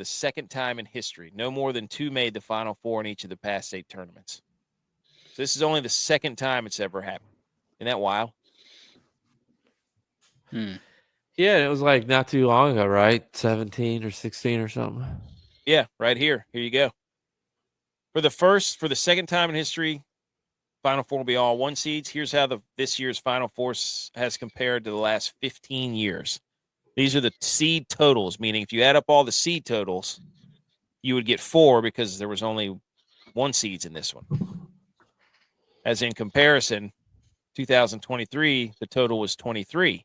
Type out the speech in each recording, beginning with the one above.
the second time in history. No more than 2 made the Final Four in each of the past 8 tournaments. So this is only the second time it's ever happened. Isn't that wild? Yeah, it was like not too long ago, right? 17 or 16 or something. Yeah, right here. Here you go. For the second time in history, Final Four will be all 1 seeds. Here's how this year's Final Four has compared to the last 15 years. These are the seed totals, meaning if you add up all the seed totals, you would get 4 because there was only 1 seeds in this one. As in comparison, 2023, the total was 23.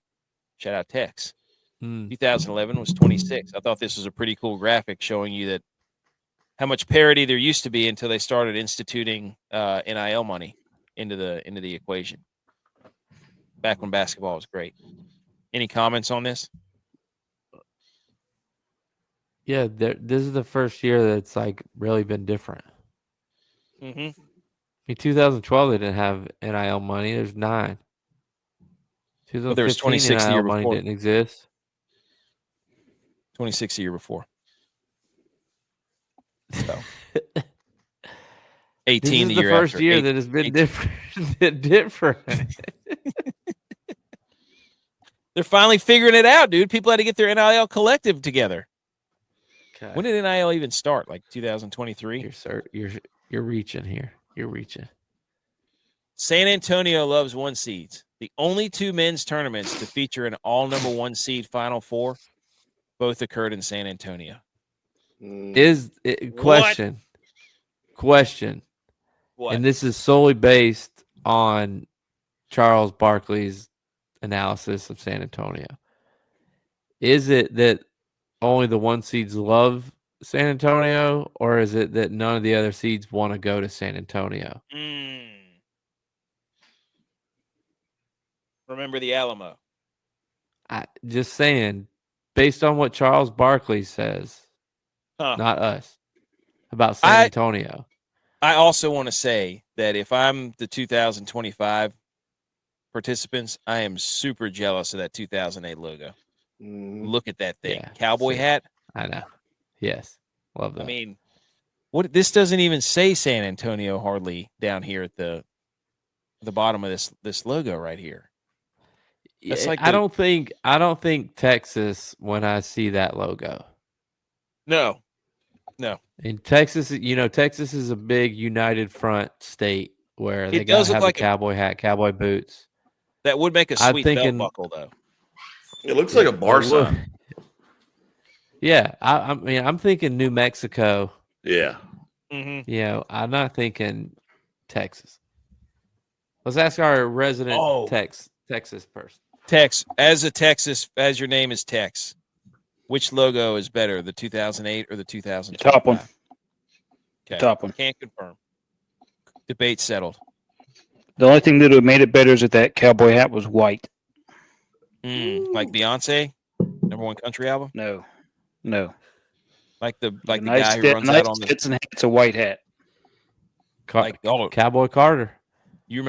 Shout out Tex. 2011 was 26. I thought this was a pretty cool graphic showing you that how much parity there used to be until they started instituting NIL money into the equation. Back when basketball was great. Any comments on this? Yeah, this is the first year that's like really been different. Mm-hmm. In 2012, they didn't have NIL money. There's 9. But there was 2015, 26 the year NIL money before. didn't exist. 26 the year before. So 18 this is the the year first after. year that has been different. They're finally figuring it out, dude. People had to get their NIL collective together. Okay. When did NIL even start? Like 2023? You're reaching here. You're reaching. San Antonio loves 1 seeds. The only 2 men's tournaments to feature an all number 1 seed Final Four both occurred in San Antonio. Question. What? And this is solely based on Charles Barkley's analysis of San Antonio. Is it that only the 1 seeds love San Antonio, or is it that none of the other seeds want to go to San Antonio? Remember the Alamo. Just saying, based on what Charles Barkley says, not us, about San Antonio. I also want to say that if I'm the 2025 participants, I am super jealous of that 2008 logo. Look at that thing. Yeah, cowboy hat. I know. Yes. Love that. I mean, this doesn't even say San Antonio hardly down here at the bottom of this logo right here. That's like I don't think Texas when I see that logo. No. In Texas, Texas is a big united front state where they got to have like a cowboy hat, cowboy boots. That would make a sweet belt buckle, though. It looks like a bar sign. Yeah, I mean, I'm thinking New Mexico. Yeah. Mm-hmm. I'm not thinking Texas. Let's ask our resident Texas person. Tex, as your name is Tex, which logo is better, the 2008 or the 2025? Top one. Okay. Top one. Can't confirm. Debate settled. The only thing that would have made it better is that cowboy hat was white. Like Beyonce, #1 country album? No. Like the guy who runs out on the fits and it's a white hat. Cowboy Carter. You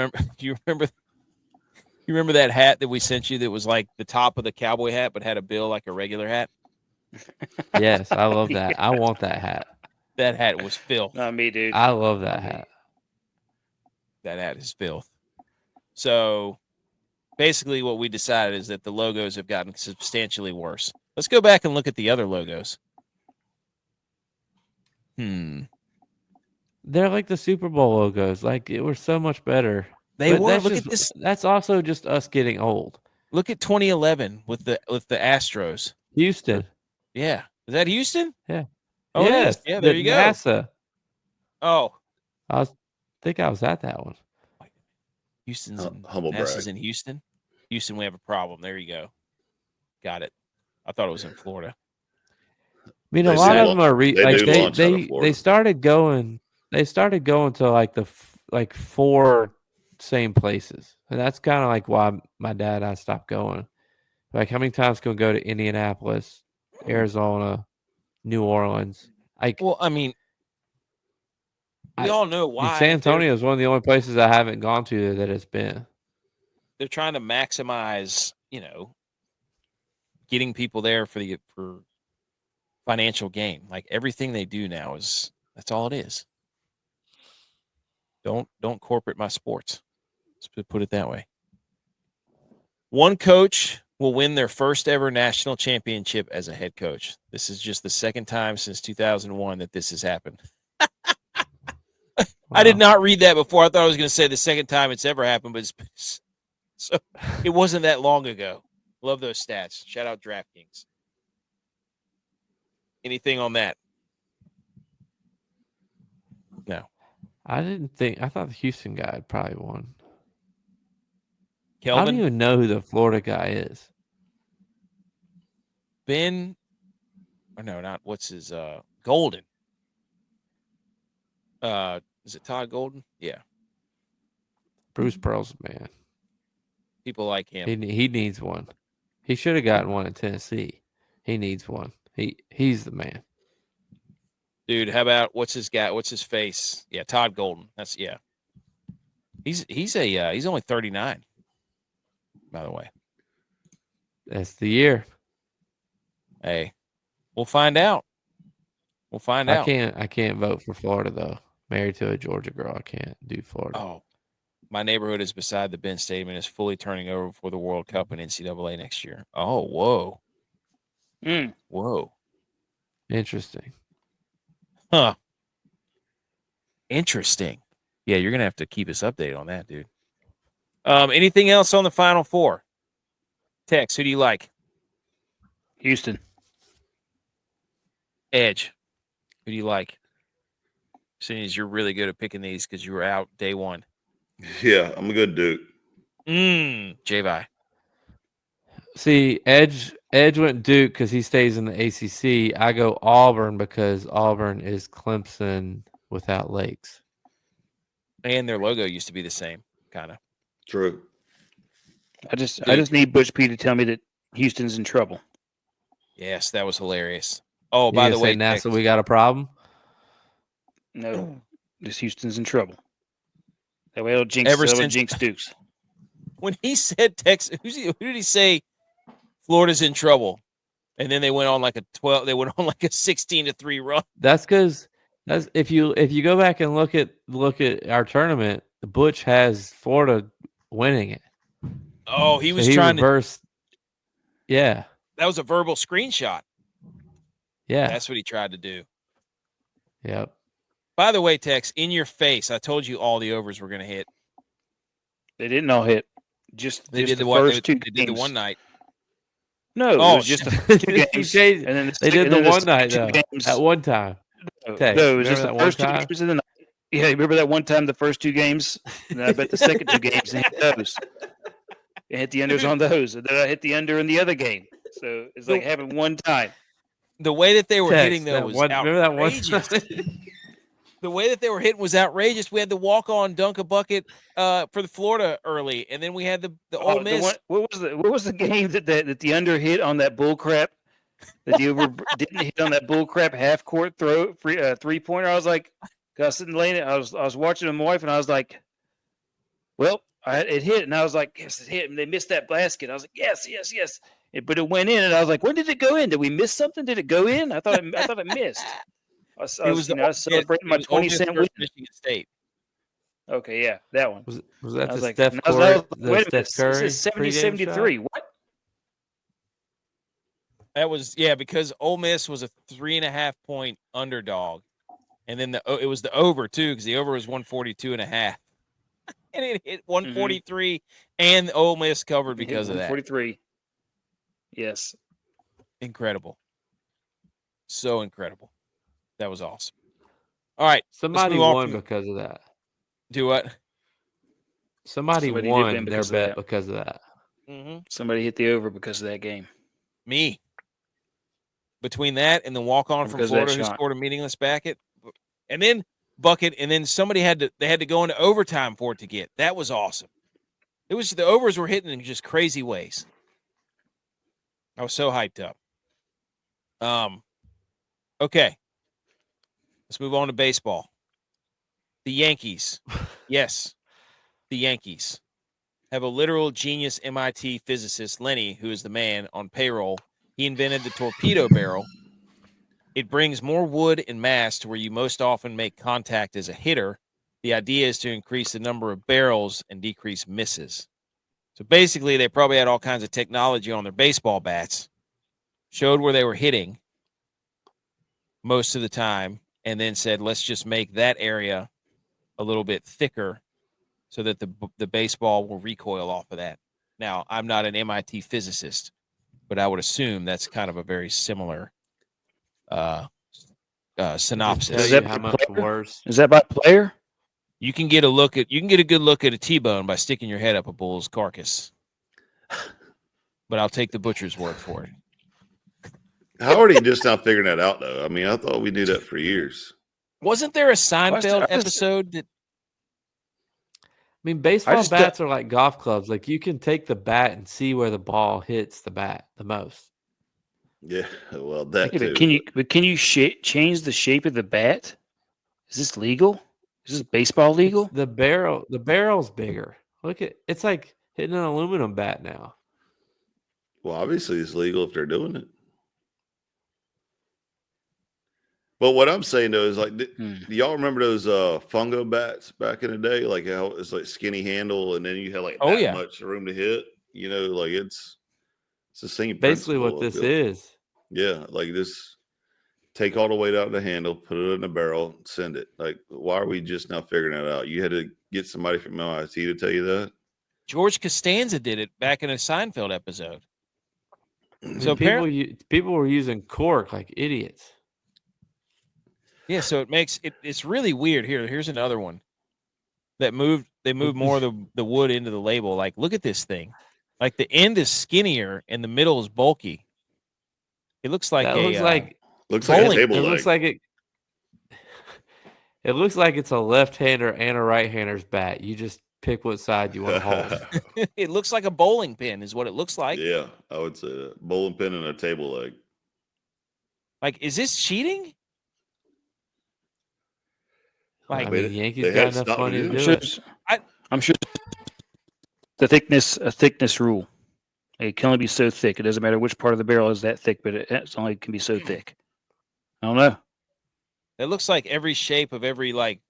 remember that hat that we sent you that was like the top of the cowboy hat but had a bill like a regular hat? Yes, I love that. I want that hat. That hat was filth. Not me, dude. I love that hat. That hat is filth. So basically what we decided is that the logos have gotten substantially worse. Let's go back and look at the other logos. They're like the Super Bowl logos. Like, it was so much better. They were. Look at this. That's also just us getting old. Look at 2011 with the Astros. Houston. Yeah. Is that Houston? Yeah. Oh, yes. Yeah, there you go. NASA. Oh. I think I was at that one. Houston's humble NASA's in Houston. Houston, we have a problem. There you go. Got it. I thought it was in Florida. I mean, a lot of them are they started going. They started going to like 4 same places, and that's kind of like why my dad and I stopped going. Like, how many times can we go to Indianapolis, Arizona, New Orleans? Well, I mean, we all know why. San Antonio is one of the only places I haven't gone to that it's been. They're trying to maximize, getting people there for financial gain. Like everything they do now that's all it is. Don't corporate my sports. Let's put it that way. One coach will win their first ever national championship as a head coach. This is just the second time since 2001 that this has happened. I did not read that before. I thought I was going to say the second time it's ever happened, but so it wasn't that long ago. Love those stats. Shout out DraftKings. Anything on that? No. I thought the Houston guy had probably won. Kelvin? I don't even know who the Florida guy is. What's his Golden. Is it Todd Golden? Yeah. Bruce Pearl's man. People like him. He needs one. He should have gotten one in Tennessee. He needs one. He's the man. Dude, how about what's his face? Yeah, Todd Golden. He's only 39. By the way. That's the year. Hey, we'll find out. I can't vote for Florida though. Married to a Georgia girl, I can't do Florida. Oh, my neighborhood is beside the Ben Stadium and is fully turning over for the World Cup and NCAA next year. Oh, whoa. Whoa. Interesting. Huh. Interesting. Yeah, you're gonna have to keep us updated on that, dude. Anything else on the Final Four? Tex, who do you like? Houston. Edge, who do you like? Seeing as you're really good at picking these because you were out day one. Yeah, I'm a good Duke. J-Vi. See, Edge went Duke because he stays in the ACC. I go Auburn because Auburn is Clemson without Lakes. And their logo used to be the same, kind of. True. I just need Butch P to tell me that Houston's in trouble. Yes, that was hilarious. Oh, by the way, NASA, we got a problem. No, this Houston's in trouble. That way it'll jinx Dukes. When he said Texas, who did he say Florida's in trouble? And then they went on like a 16-3 run. That's because if you go back and look at our tournament, Butch has Florida winning it. Oh, he trying reversed. Yeah. That was a verbal screenshot. Yeah. That's what he tried to do. Yep. By the way, Tex, in your face, I told you all the overs were going to hit. They didn't all hit. They did the one night. No, it was just the first 2 games. And then they did the one night, though, at one time. No, it was just the first 2 games of the night. Yeah, you remember that one time, the first 2 games? And I bet the second 2 games, they hit those. They hit the unders on those. And then I hit the under in the other game. So it's like having one time. The way that they were hitting, though, was outrageous. Remember that one? The way that they were hitting was outrageous. We had the walk-on dunk a bucket for the Florida early, and then we had the Ole Miss. What was the game that the under hit on that bull crap? That the over didn't hit on that bull crap half court three pointer. I was like, I was sitting laying it. I was watching my wife, and I was like, well, it hit, and I was like, yes, it hit. And they missed that basket. I was like, yes. But it went in, and I was like, when did it go in? Did we miss something? Did it go in? I thought it missed. I was celebrating my 20-cent win. Michigan State. Okay, yeah, that one. Was that the Steph Curry? Wait a minute, this is 70-73. What? That was, because Ole Miss was a 3.5-point underdog. And then it was the over, too, because the over was 142.5. And it hit 143, and Ole Miss covered because of that. 143. Yes. Incredible. So incredible. That was awesome. All right. Somebody won because of that. Do what? Somebody won their bet because of that. Mm-hmm. Somebody hit the over because of that game. Me. Between that and the walk-on from Florida who scored a meaningless bucket, and then somebody had to go into overtime for it to get. That was awesome. It was the overs were hitting in just crazy ways. I was so hyped up. Okay. Let's move on to baseball. The Yankees. Yes, the Yankees have a literal genius MIT physicist, Lenny, who is the man on payroll. He invented the torpedo barrel. It brings more wood and mass to where you most often make contact as a hitter. The idea is to increase the number of barrels and decrease misses. So basically, they probably had all kinds of technology on their baseball bats, showed where they were hitting most of the time, and then said, let's just make that area a little bit thicker so that the baseball will recoil off of that. Now, I'm not an MIT physicist, but I would assume that's kind of a very similar synopsis. Tell you how much worse. Is that by player? You can get a good look at a T-bone by sticking your head up a bull's carcass. But I'll take the butcher's word for it. How are you just now figuring that out, though? I mean, I thought we knew that for years. Wasn't there a Seinfeld episode that? I mean, baseball bats are like golf clubs. Like, you can take the bat and see where the ball hits the bat the most. Yeah, well, that too. Can you change the shape of the bat? Is this legal? Is this baseball legal? The barrel's bigger. Look at it's like hitting an aluminum bat now. Well, obviously it's legal if they're doing it. But what I'm saying though is like, do y'all remember those fungo bats back in the day? Like how it's like skinny handle, and then you had like that much room to hit. You know, like it's the same. Basically, what this is. Yeah, like this. Take all the weight out of the handle, put it in the barrel, send it. Like, why are we just now figuring that out? You had to get somebody from MIT to tell you that? George Costanza did it back in a Seinfeld episode. So people were using cork like idiots. Yeah, so it's really weird. Here's another one that moved. They moved more of the wood into the label. Like, look at this thing. Like the end is skinnier and the middle is bulky. It looks like looks like a table leg. It looks like it's a left-hander and a right-hander's bat. You just pick what side you want to hold. It looks like a bowling pin is what it looks like. Yeah, I would say that. Bowling pin and a table leg. Like, is this cheating? Like, I mean, Yankees got enough money to do it. I'm sure a thickness rule. It can only be so thick. It doesn't matter which part of the barrel is that thick, but it only can be so thick. I don't know. It looks like every shape of every like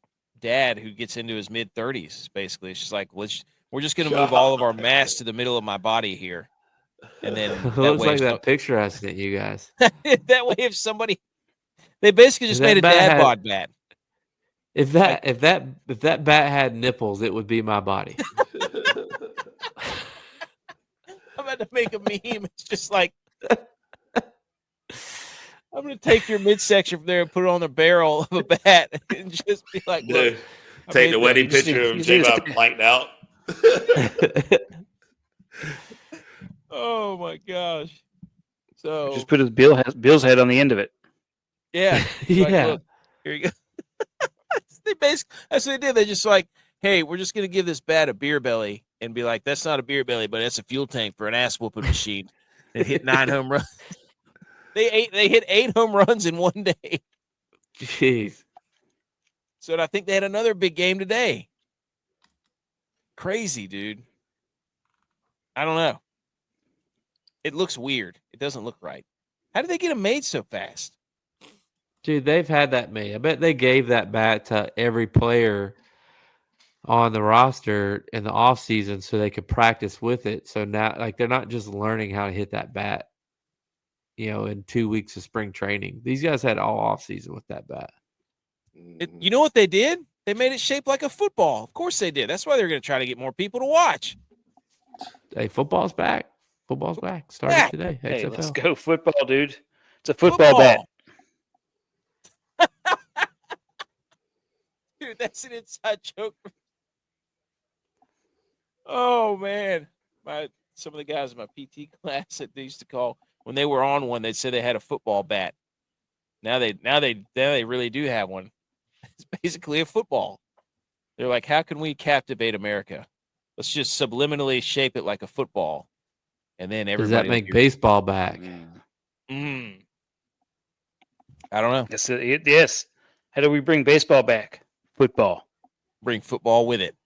dad who gets into his mid-30s. Basically, it's just like we're just going to move all of our mass to the middle of my body here, and then it looks like that picture I sent you guys. That way, if somebody, they basically just made a dad bod bat. If that bat had nipples, it would be my body. I'm about to make a meme. It's just like, I'm going to take your midsection from there and put it on the barrel of a bat and just be like, look. Take the wedding picture of J-Bob planked out. Oh, my gosh. So just put Bill's head on the end of it. Yeah. Yeah. Like, look, here you go. That's what they did. They just like, hey, we're just going to give this bat a beer belly and be like, that's not a beer belly, but that's a fuel tank for an ass whooping machine. It hit 9 home runs. They hit 8 home runs in one day. Jeez. So I think they had another big game today. Crazy, dude. I don't know. It looks weird. It doesn't look right. How did they get them made so fast? Dude, they've had that made. I bet they gave that bat to every player on the roster in the offseason so they could practice with it. So now, like, they're not just learning how to hit that bat, in 2 weeks of spring training. These guys had all offseason with that bat. You know what they did? They made it shaped like a football. Of course they did. That's why they're going to try to get more people to watch. Hey, football's back. Football's back. Started today. Hey, XFL. let's go football, dude. It's a football bat. Dude, that's an inside joke. Oh man, some of the guys in my PT class that they used to call when they were on one, they said they had a football bat. Now they really do have one. It's basically a football. They're like, how can we captivate America? Let's just subliminally shape it like a football, and then everybody. Does that make baseball back? I don't know. Yes. How do we bring baseball back? Football. Bring football with it.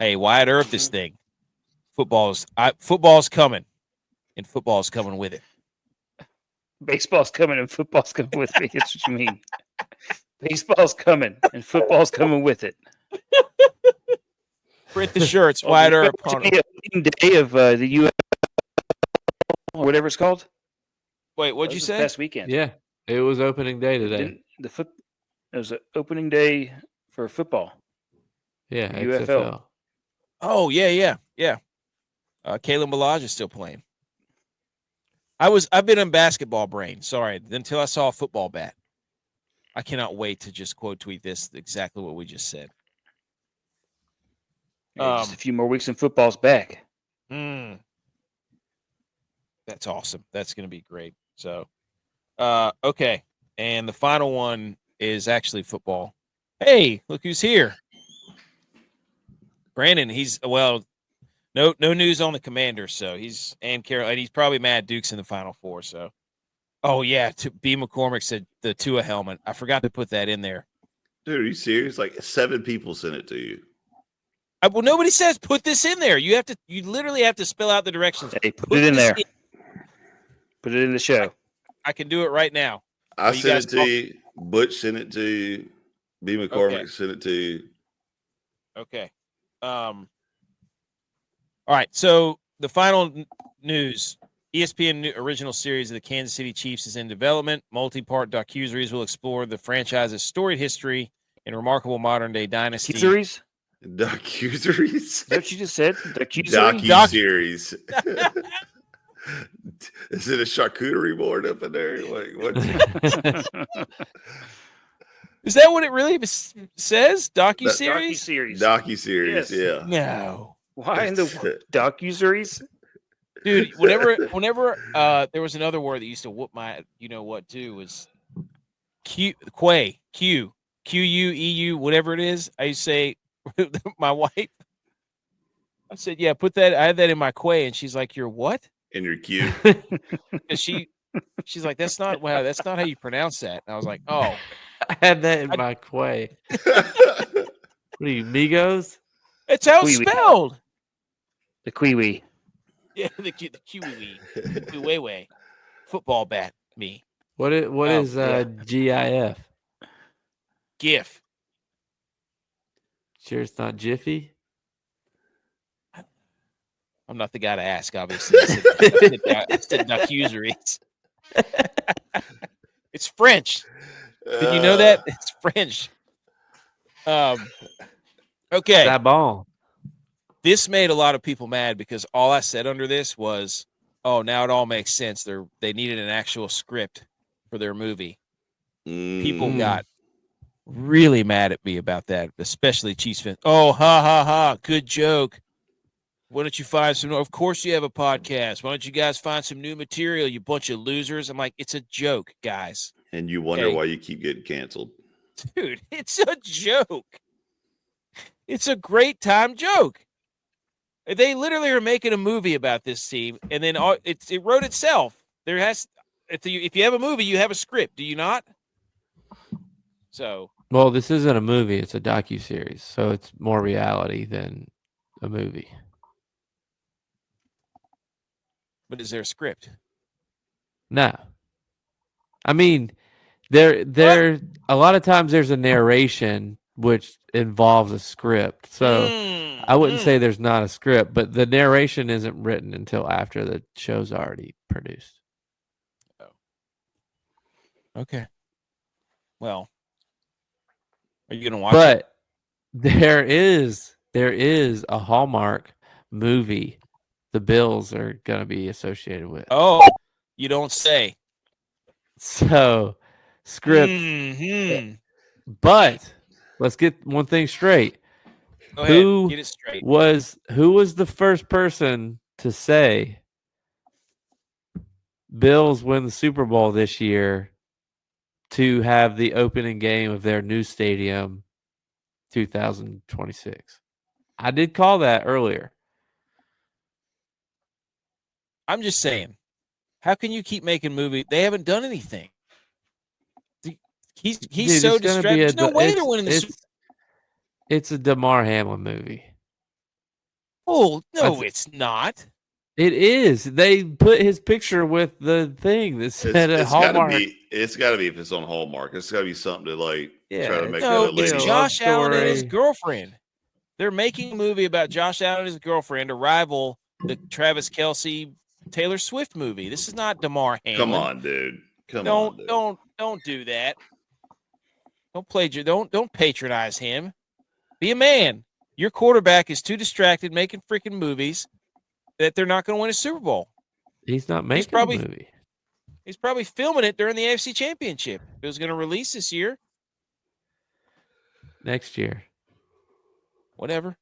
Hey, Wyatt Earp this thing. Football's coming, and football's coming with it. Baseball's coming and football's coming with me. That's what you mean. Baseball's coming and football's coming with it. Print the shirts, wider opponent. The opening day of the U.S. whatever it's called. Wait, what'd you say? Past weekend. Yeah, it was opening day today. It was an opening day for football. Yeah, UFL. Oh yeah. Kalen Ballage is still playing. I've been in basketball brain. Sorry, until I saw a football bat. I cannot wait to just quote tweet this exactly what we just said. Just a few more weeks and football's back. That's awesome. That's going to be great. So, okay. And the final one is actually football. Hey, look who's here. Brandon, no news on the Commanders, so he's probably mad Duke's in the Final Four, so. Oh, yeah, B. McCormick said the Tua helmet. I forgot to put that in there. Dude, are you serious? Like 7 people sent it to you. Well, nobody says put this in there. You literally have to spell out the directions. Hey, put it in there. Put it in the show. I can do it right now. I sent it to you. Butch sent it to you. B. McCormick sent it to you. Okay. All right. So the final news: ESPN original series of the Kansas City Chiefs is in development. Multi-part docuseries will explore the franchise's storied history and remarkable modern-day dynasty. Docuseries? Docuseries? Is that what you just said? Docuseries. Is it a charcuterie board up in there? Like what? Is that what it really says? Docuseries. Docuseries. Yes. Yeah. No. Why in the docuseries? Dude, whenever there was another word that used to whoop my too was Q-U-E-U, whatever it is. I used to say my wife. I said, yeah, put that. I had that in my quay, and she's like, "You're what?" In your queue. And she's like, that's not how you pronounce that. And I was like, oh. I had that in my quay. What are you, Migos? It's how it's spelled. The Kiwi. Yeah, the Kiwi. Kiwi. Football bat me. What is GIF? GIF. Sure it's not Jiffy? I'm not the guy to ask, obviously. I said docuseries. It's French. Did you know that? It's French. Okay. That ball. This made a lot of people mad because all I said under this was, oh, now it all makes sense. They needed an actual script for their movie. People got really mad at me about that, especially Chiefs fans. Oh, ha, ha, ha. Good joke. Why don't you find some? Of course you have a podcast. Why don't you guys find some new material, you bunch of losers? I'm like, it's a joke, guys. And you wonder why you keep getting canceled. Dude, it's a joke. It's a great time joke. They literally are making a movie about this team, and then it wrote itself. If you have a movie, you have a script, do you not? So. Well, this isn't a movie; it's a docuseries, so it's more reality than a movie. But is there a script? No. I mean, there a lot of times there's a narration which involves a script. So I wouldn't say there's not a script, but the narration isn't written until after the show's already produced. Oh. Okay. Well, are you going to watch it? But there is a Hallmark movie the Bills are going to be associated with. Oh, you don't say. So, script. But let's get one thing straight. Go ahead. Get it straight. Who was the first person to say Bills win the Super Bowl this year to have the opening game of their new stadium 2026? I did call that earlier. I'm just saying, how can you keep making movies? They haven't done anything. He's so distracted. There's no way they're winning the Super Bowl. It's a Damar Hamlin movie. Oh, no, it's not. It is. They put his picture with the thing that said Hallmark. It's got to be if it's on Hallmark. It's got to be something to try to make it's Josh Allen and his girlfriend. They're making a movie about Josh Allen and his girlfriend to rival the Travis Kelce Taylor Swift movie. This is not Damar Hamlin. Come on, dude. Don't do that. Don't patronize him. Be a man. Your quarterback is too distracted making freaking movies that they're not going to win a Super Bowl. He's not making a movie. He's probably filming it during the AFC Championship. It was going to release this year. Next year. Whatever.